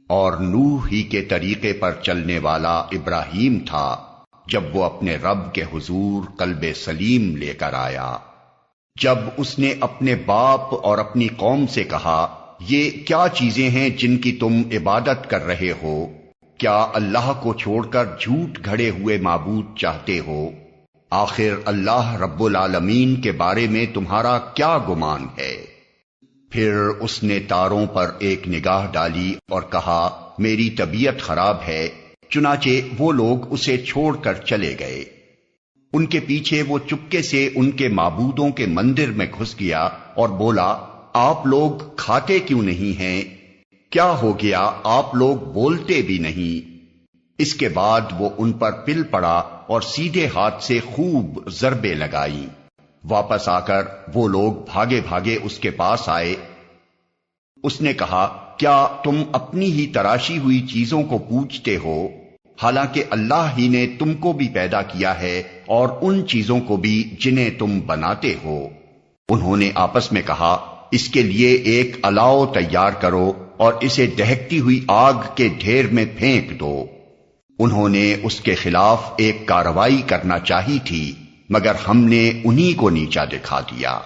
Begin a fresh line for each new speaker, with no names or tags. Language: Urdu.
اور نوح ہی کے طریقے پر چلنے والا ابراہیم تھا جب وہ اپنے رب کے حضور قلب سلیم لے کر آیا۔ جب اس نے اپنے باپ اور اپنی قوم سے کہا، یہ کیا چیزیں ہیں جن کی تم عبادت کر رہے ہو؟ کیا اللہ کو چھوڑ کر جھوٹ گھڑے ہوئے معبود چاہتے ہو؟ آخر اللہ رب العالمین کے بارے میں تمہارا کیا گمان ہے؟ پھر اس نے تاروں پر ایک نگاہ ڈالی اور کہا، میری طبیعت خراب ہے، چنانچہ وہ لوگ اسے چھوڑ کر چلے گئے۔ ان کے پیچھے وہ چپکے سے ان کے معبودوں کے مندر میں گھس گیا اور بولا، آپ لوگ کھاتے کیوں نہیں ہیں؟ کیا ہو گیا آپ لوگ بولتے بھی نہیں؟ اس کے بعد وہ ان پر پل پڑا اور سیدھے ہاتھ سے خوب ضربیں لگائیں۔ واپس آ کر وہ لوگ بھاگے بھاگے اس کے پاس آئے۔ اس نے کہا، کیا تم اپنی ہی تراشی ہوئی چیزوں کو پوجتے ہو، حالانکہ اللہ ہی نے تم کو بھی پیدا کیا ہے اور ان چیزوں کو بھی جنہیں تم بناتے ہو؟ انہوں نے آپس میں کہا، اس کے لیے ایک الاؤ تیار کرو اور اسے دہکتی ہوئی آگ کے ڈھیر میں پھینک دو۔ انہوں نے اس کے خلاف ایک کارروائی کرنا چاہی تھی، مگر ہم نے انہی کو نیچا دکھا دیا۔